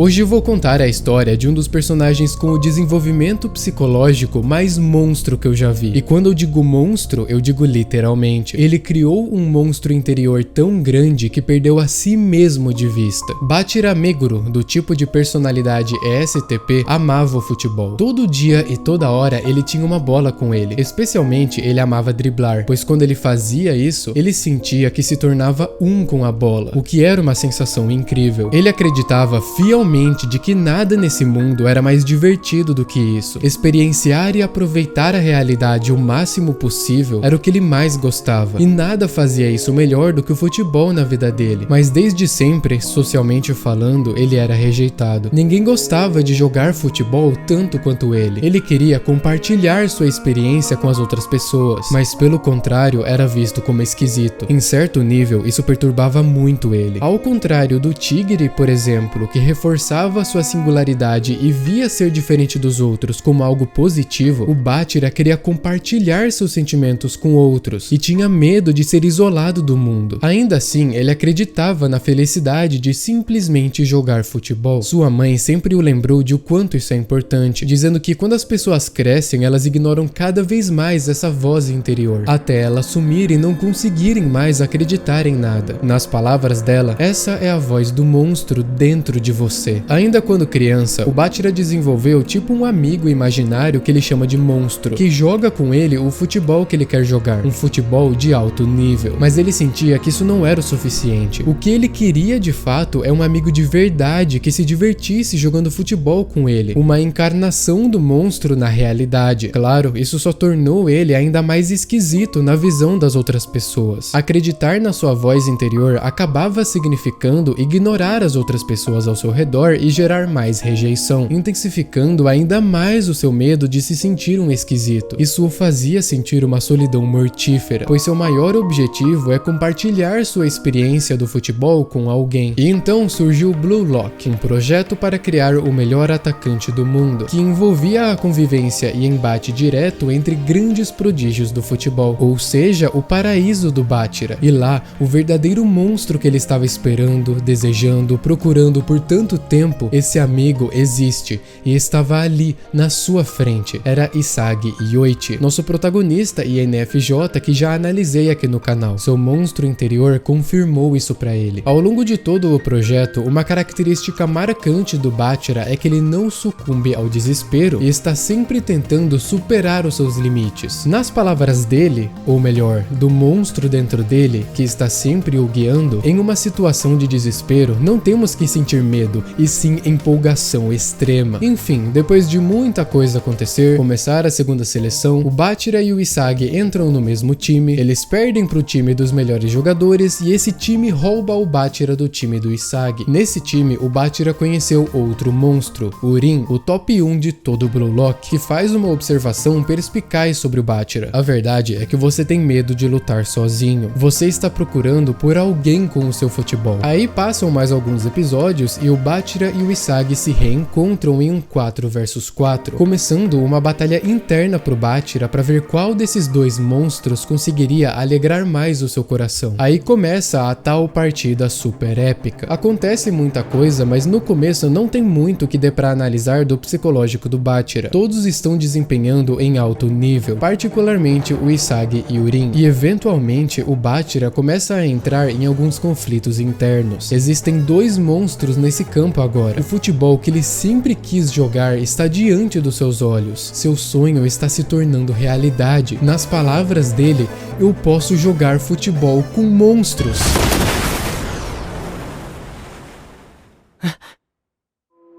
Hoje eu vou contar a história de um dos personagens com o desenvolvimento psicológico mais monstro que eu já vi. E quando eu digo monstro, eu digo literalmente. Ele criou um monstro interior tão grande que perdeu a si mesmo de vista. Bachira Meguro, do tipo de personalidade ESTP, amava o futebol. Todo dia e toda hora ele tinha uma bola com ele. Especialmente ele amava driblar, pois quando ele fazia isso, ele sentia que se tornava um com a bola, o que era uma sensação incrível. Ele acreditava fielmente de que nada nesse mundo era mais divertido do que isso. Experienciar e aproveitar a realidade o máximo possível era o que ele mais gostava, e nada fazia isso melhor do que o futebol na vida dele. Mas desde sempre, socialmente falando, ele era rejeitado. Ninguém gostava de jogar futebol tanto quanto ele. Ele queria compartilhar sua experiência com as outras pessoas, mas pelo contrário, era visto como esquisito. Em certo nível, isso perturbava muito ele. Ao contrário do tigre, por exemplo, que reforçava sua singularidade e via ser diferente dos outros como algo positivo, o Bachira queria compartilhar seus sentimentos com outros e tinha medo de ser isolado do mundo. Ainda assim, ele acreditava na felicidade de simplesmente jogar futebol. Sua mãe sempre o lembrou de o quanto isso é importante, dizendo que quando as pessoas crescem, elas ignoram cada vez mais essa voz interior, até ela sumir e não conseguirem mais acreditar em nada. Nas palavras dela, essa é a voz do monstro dentro de você. Ainda quando criança, o Bachira desenvolveu tipo um amigo imaginário que ele chama de monstro, que joga com ele o futebol que ele quer jogar, um futebol de alto nível. Mas ele sentia que isso não era o suficiente. O que ele queria de fato é um amigo de verdade que se divertisse jogando futebol com ele, uma encarnação do monstro na realidade. Claro, isso só tornou ele ainda mais esquisito na visão das outras pessoas. Acreditar na sua voz interior acabava significando ignorar as outras pessoas ao seu redor e gerar mais rejeição, intensificando ainda mais o seu medo de se sentir um esquisito. Isso o fazia sentir uma solidão mortífera, pois seu maior objetivo é compartilhar sua experiência do futebol com alguém. E então surgiu o Blue Lock, um projeto para criar o melhor atacante do mundo, que envolvia a convivência e embate direto entre grandes prodígios do futebol, ou seja, o paraíso do Bachira. E lá, o verdadeiro monstro que ele estava esperando, desejando, procurando por tanto tempo, esse amigo existe e estava ali, na sua frente. Era Isagi Yoichi, nosso protagonista INFJ que já analisei aqui no canal. Seu monstro interior confirmou isso pra ele. Ao longo de todo o projeto, uma característica marcante do Bachira é que ele não sucumbe ao desespero e está sempre tentando superar os seus limites. Nas palavras dele, ou melhor, do monstro dentro dele, que está sempre o guiando, em uma situação de desespero, não temos que sentir medo, e sim empolgação extrema. Enfim, depois de muita coisa acontecer, começar a segunda seleção, o Bachira e o Isagi entram no mesmo time, eles perdem pro time dos melhores jogadores e esse time rouba o Bachira do time do Isagi. Nesse time, o Bachira conheceu outro monstro, o Rin, o top 1 de todo o Blue Lock, que faz uma observação perspicaz sobre o Bachira. A verdade é que você tem medo de lutar sozinho. Você está procurando por alguém com o seu futebol. Aí passam mais alguns episódios e o Bachira e o Isagi se reencontram em um 4 vs 4, começando uma batalha interna pro Bachira para ver qual desses dois monstros conseguiria alegrar mais o seu coração. Aí começa a tal partida super épica. Acontece muita coisa, mas no começo não tem muito que dê pra analisar do psicológico do Bachira. Todos estão desempenhando em alto nível, particularmente o Isagi e o Rin, e eventualmente o Bachira começa a entrar em alguns conflitos internos. Existem dois monstros nesse campo agora. O futebol que ele sempre quis jogar está diante dos seus olhos. Seu sonho está se tornando realidade. Nas palavras dele, eu posso jogar futebol com monstros.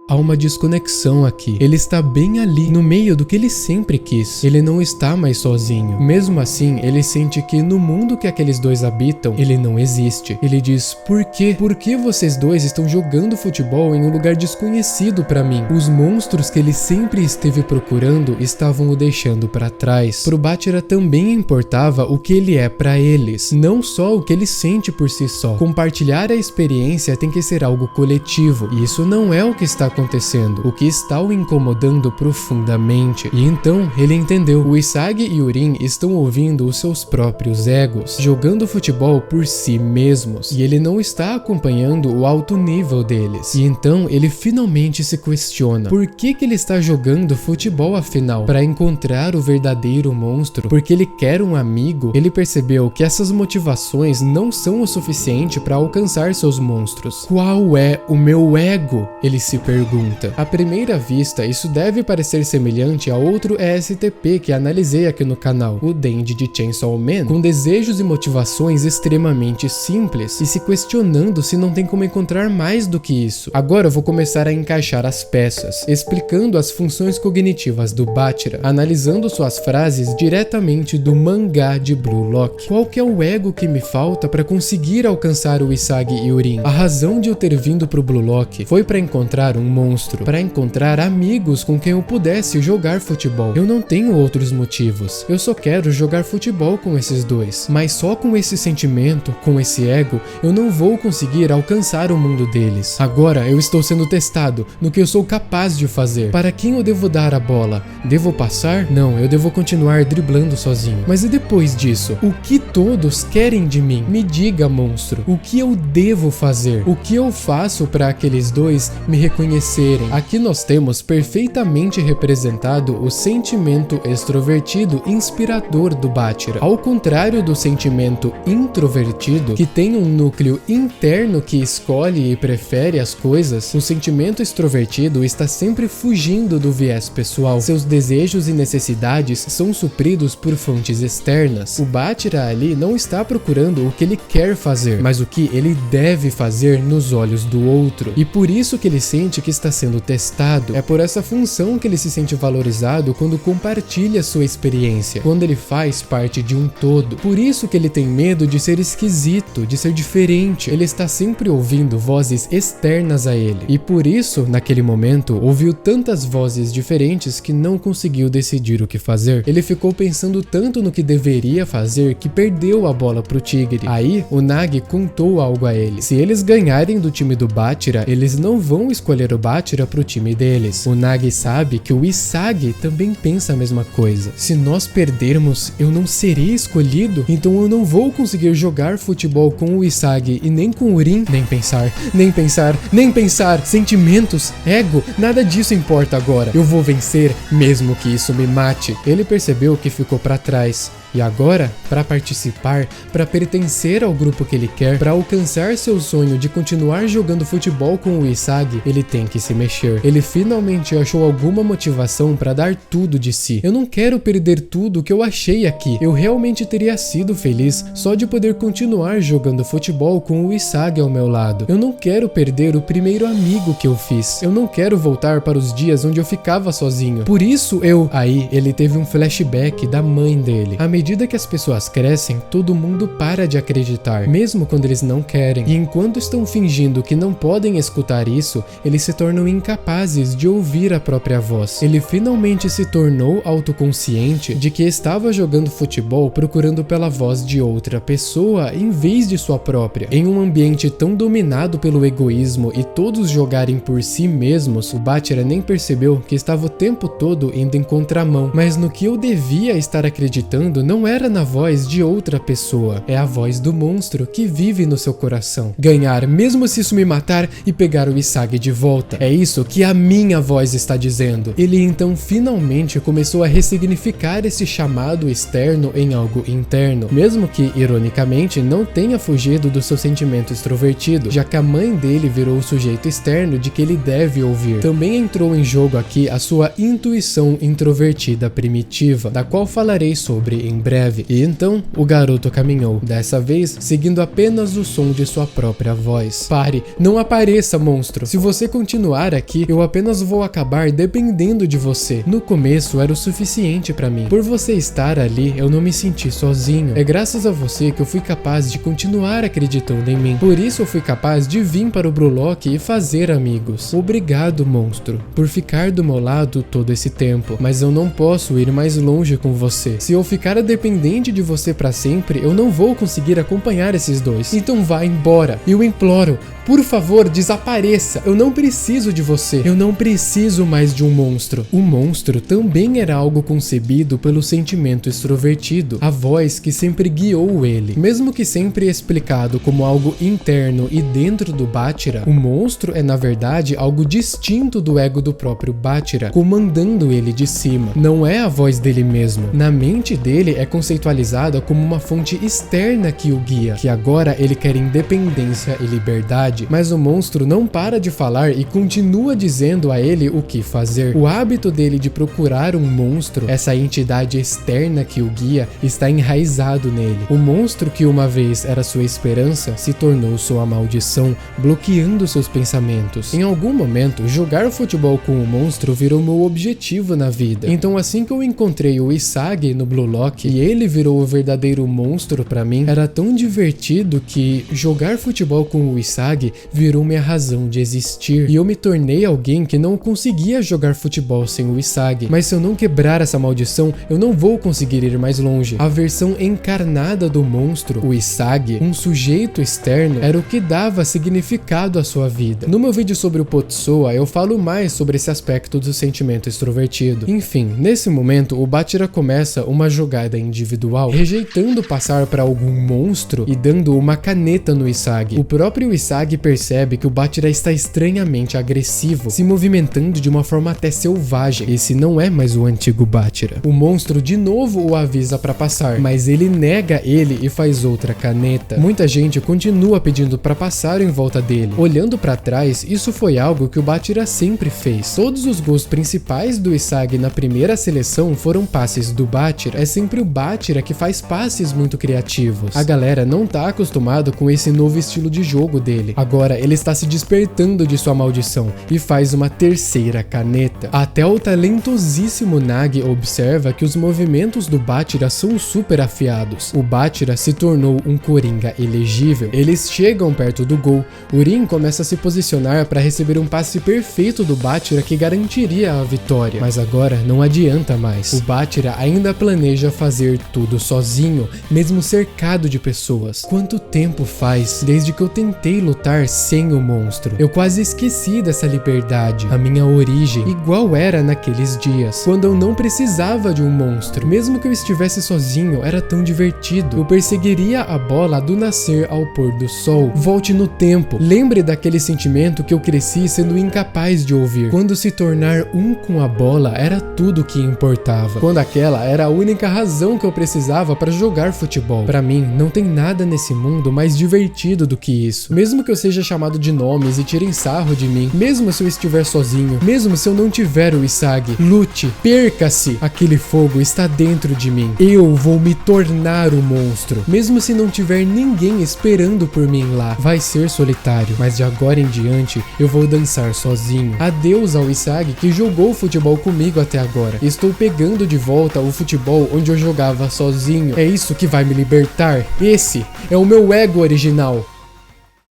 Há uma desconexão aqui. Ele está bem ali, no meio do que ele sempre quis. Ele não está mais sozinho. Mesmo assim, ele sente que no mundo que aqueles dois habitam, ele não existe. Ele diz, por quê? Por que vocês dois estão jogando futebol em um lugar desconhecido pra mim? Os monstros que ele sempre esteve procurando estavam o deixando pra trás. Pro Bachira também importava o que ele é pra eles, não só o que ele sente por si só. Compartilhar a experiência tem que ser algo coletivo, e isso não é o que está acontecendo acontecendo, o que está o incomodando profundamente. E então ele entendeu. O Isagi e o Rin estão ouvindo os seus próprios egos, jogando futebol por si mesmos, e ele não está acompanhando o alto nível deles. E então ele finalmente se questiona: por que ele está jogando futebol afinal? Para encontrar o verdadeiro monstro? Porque ele quer um amigo? Ele percebeu que essas motivações não são o suficiente para alcançar seus monstros. Qual é o meu ego? Ele se pergunta. À primeira vista, isso deve parecer semelhante a outro ESTP que analisei aqui no canal, o Denji de Chainsaw Man, com desejos e motivações extremamente simples e se questionando se não tem como encontrar mais do que isso. Agora eu vou começar a encaixar as peças, explicando as funções cognitivas do Bachira, analisando suas frases diretamente do mangá de Blue Lock. Qual que é o ego que me falta para conseguir alcançar o Isagi e o Rin? A razão de eu ter vindo pro Blue Lock foi para encontrar um monstro, para encontrar amigos com quem eu pudesse jogar futebol. Eu não tenho outros motivos. Eu só quero jogar futebol com esses dois. Mas só com esse sentimento, com esse ego, eu não vou conseguir alcançar o mundo deles. Agora eu estou sendo testado no que eu sou capaz de fazer. Para quem eu devo dar a bola? Devo passar? Não, eu devo continuar driblando sozinho. Mas e depois disso? O que todos querem de mim? Me diga, monstro. O que eu devo fazer? O que eu faço para aqueles dois me reconhecerem? Aqui nós temos perfeitamente representado o sentimento extrovertido inspirador do Bachira. Ao contrário do sentimento introvertido, que tem um núcleo interno que escolhe e prefere as coisas, o sentimento extrovertido está sempre fugindo do viés pessoal. Seus desejos e necessidades são supridos por fontes externas. O Bachira ali não está procurando o que ele quer fazer, mas o que ele deve fazer nos olhos do outro. E por isso que ele sente que está sendo testado. É por essa função que ele se sente valorizado quando compartilha sua experiência, quando ele faz parte de um todo. Por isso que ele tem medo de ser esquisito, de ser diferente. Ele está sempre ouvindo vozes externas a ele. E por isso, naquele momento, ouviu tantas vozes diferentes que não conseguiu decidir o que fazer. Ele ficou pensando tanto no que deveria fazer que perdeu a bola pro Tigre. Aí, o Nagi contou algo a ele. Se eles ganharem do time do Bachira, eles não vão escolher o Bachira pro time deles. O Nagi sabe que o Isagi também pensa a mesma coisa. Se nós perdermos, eu não serei escolhido, então eu não vou conseguir jogar futebol com o Isagi e nem com o Rin. Nem pensar, nem pensar, nem pensar. Sentimentos, ego, nada disso importa agora. Eu vou vencer, mesmo que isso me mate. Ele percebeu que ficou pra trás. E agora, para participar, para pertencer ao grupo que ele quer, para alcançar seu sonho de continuar jogando futebol com o Isagi, ele tem que se mexer. Ele finalmente achou alguma motivação para dar tudo de si. Eu não quero perder tudo que eu achei aqui. Eu realmente teria sido feliz só de poder continuar jogando futebol com o Isagi ao meu lado. Eu não quero perder o primeiro amigo que eu fiz. Eu não quero voltar para os dias onde eu ficava sozinho. Por isso eu... Aí ele teve um flashback da mãe dele. À medida que as pessoas crescem, todo mundo para de acreditar, mesmo quando eles não querem. E enquanto estão fingindo que não podem escutar isso, eles se tornam incapazes de ouvir a própria voz. Ele finalmente se tornou autoconsciente de que estava jogando futebol procurando pela voz de outra pessoa em vez de sua própria. Em um ambiente tão dominado pelo egoísmo e todos jogarem por si mesmos, o Bachira nem percebeu que estava o tempo todo indo em contramão. Mas no que eu devia estar acreditando não era na voz de outra pessoa, é a voz do monstro que vive no seu coração. Ganhar, mesmo se isso me matar, e pegar o Isagi de volta. É isso que a minha voz está dizendo. Ele então finalmente começou a ressignificar esse chamado externo em algo interno, mesmo que, ironicamente, não tenha fugido do seu sentimento extrovertido, já que a mãe dele virou o sujeito externo de que ele deve ouvir. Também entrou em jogo aqui a sua intuição introvertida primitiva, da qual falarei sobre em breve. E então, o garoto caminhou, dessa vez seguindo apenas o som de sua própria voz. Pare, não apareça, monstro. Se você continuar aqui, eu apenas vou acabar dependendo de você. No começo era o suficiente pra mim. Por você estar ali, eu não me senti sozinho. É graças a você que eu fui capaz de continuar acreditando em mim. Por isso eu fui capaz de vir para o Blue Lock e fazer amigos. Obrigado, monstro, por ficar do meu lado todo esse tempo. Mas eu não posso ir mais longe com você. Se eu ficar dependente de você pra sempre, eu não vou conseguir acompanhar esses dois. Então vá embora. Eu imploro, por favor, desapareça. Eu não preciso de você. Eu não preciso mais de um monstro. O monstro também era algo concebido pelo sentimento extrovertido, a voz que sempre guiou ele. Mesmo que sempre explicado como algo interno e dentro do Bátira, o monstro é na verdade algo distinto do ego do próprio Bátira, comandando ele de cima. Não é a voz dele mesmo. Na mente dele é conceitualizada como uma fonte externa que o guia, que agora ele quer independência e liberdade, mas o monstro não para de falar e continua dizendo a ele o que fazer. O hábito dele de procurar um monstro, essa entidade externa que o guia, está enraizado nele. O monstro que uma vez era sua esperança se tornou sua maldição, bloqueando seus pensamentos. Em algum momento, jogar futebol com o monstro virou meu objetivo na vida. Então assim que eu encontrei o Isagi no Blue Lock e ele virou o verdadeiro monstro pra mim, era tão divertido que jogar futebol com o Isagi virou minha razão de existir. E eu me tornei alguém que não conseguia jogar futebol sem o Isagi. Mas se eu não quebrar essa maldição, eu não vou conseguir ir mais longe. A versão encarnada do monstro, o Isagi, um sujeito externo, era o que dava significado à sua vida. No meu vídeo sobre o Potsuwa, eu falo mais sobre esse aspecto do sentimento extrovertido. Enfim, nesse momento, o Bátira começa uma jogada individual, rejeitando passar para algum monstro e dando uma caneta no Isagi. O próprio Isagi percebe que o Bátira está estranhamente agressivo, se movimentando de uma forma até selvagem. Esse não é mais o antigo Bátira. O monstro de novo o avisa para passar, mas ele nega ele e faz outra caneta. Muita gente continua pedindo para passar em volta dele. Olhando para trás, isso foi algo que o Bátira sempre fez. Todos os gols principais do Isagi na primeira seleção foram passes do Bátira. É sempre o Bátira que faz passes muito criativos. A galera não tá acostumada com esse novo estilo de jogo dele. Agora ele está se despertando de sua maldição e faz uma terceira caneta. Até o talentosíssimo Nagi observa que os movimentos do Bátira são super afiados. O Bátira se tornou um coringa elegível. Eles chegam perto do gol. O Rin começa a se posicionar para receber um passe perfeito do Bátira que garantiria a vitória. Mas agora não adianta mais. O Bátira ainda planeja fazer tudo sozinho, mesmo cercado de pessoas. Quanto tempo faz desde que eu tentei lutar sem o monstro? Eu quase esqueci dessa liberdade. A minha origem igual era naqueles dias, quando eu não precisava de um monstro. Mesmo que eu estivesse sozinho, era tão divertido. Eu perseguiria a bola do nascer ao pôr do sol. Volte no tempo. Lembre daquele sentimento que eu cresci sendo incapaz de ouvir. Quando se tornar um com a bola era tudo que importava. Quando aquela era a única razão que eu precisava para jogar futebol. Para mim, não tem nada nesse mundo mais divertido do que isso. Mesmo que eu seja chamado de nomes e tirem sarro de mim, mesmo se eu estiver sozinho, mesmo se eu não tiver o Isagi, lute, perca-se. Aquele fogo está dentro de mim. Eu vou me tornar o monstro. Mesmo se não tiver ninguém esperando por mim lá, vai ser solitário. Mas de agora em diante, eu vou dançar sozinho. Adeus ao Isagi que jogou futebol comigo até agora. Estou pegando de volta o futebol onde eu jogava sozinho. É isso que vai me libertar. Esse é o meu ego original.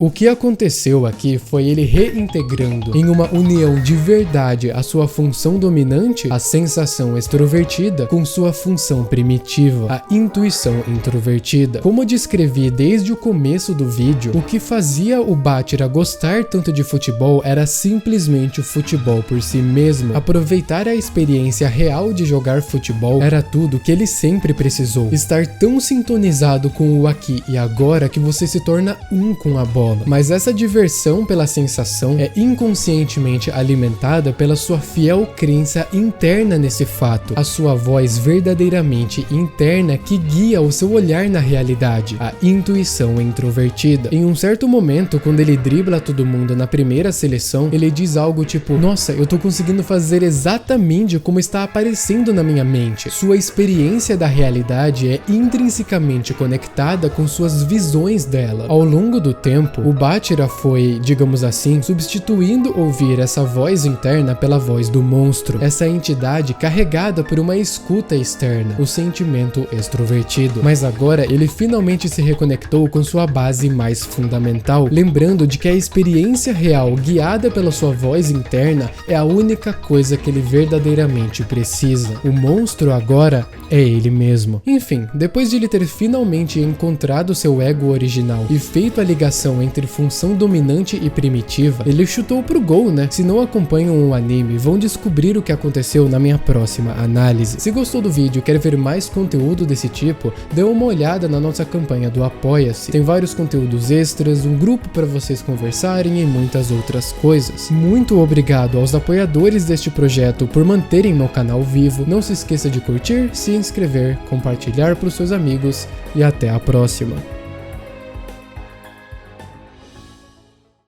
O que aconteceu aqui foi ele reintegrando em uma união de verdade a sua função dominante, a sensação extrovertida, com sua função primitiva, a intuição introvertida. Como eu descrevi desde o começo do vídeo, o que fazia o Bátira gostar tanto de futebol era simplesmente o futebol por si mesmo. Aproveitar a experiência real de jogar futebol era tudo que ele sempre precisou. Estar tão sintonizado com o aqui e agora que você se torna um com a bola. Mas essa diversão pela sensação é inconscientemente alimentada pela sua fiel crença interna nesse fato, a sua voz verdadeiramente interna que guia o seu olhar na realidade, a intuição introvertida. Em um certo momento, quando ele dribla todo mundo na primeira seleção, ele diz algo tipo: nossa, eu tô conseguindo fazer exatamente como está aparecendo na minha mente. Sua experiência da realidade é intrinsecamente conectada com suas visões dela. Ao longo do tempo, tempo, o Bátira foi, digamos assim, substituindo ouvir essa voz interna pela voz do monstro, essa entidade carregada por uma escuta externa, o sentimento extrovertido. Mas agora ele finalmente se reconectou com sua base mais fundamental, lembrando de que a experiência real guiada pela sua voz interna é a única coisa que ele verdadeiramente precisa. O monstro agora é ele mesmo. Enfim, depois de ele ter finalmente encontrado seu ego original e feito a ligação entre função dominante e primitiva, ele chutou pro gol, né? Se não acompanham o anime, vão descobrir o que aconteceu na minha próxima análise. Se gostou do vídeo e quer ver mais conteúdo desse tipo, dê uma olhada na nossa campanha do Apoia-se. Tem vários conteúdos extras, um grupo para vocês conversarem e muitas outras coisas. Muito obrigado aos apoiadores deste projeto por manterem meu canal vivo. Não se esqueça de curtir, se inscrever, compartilhar para os seus amigos e até a próxima.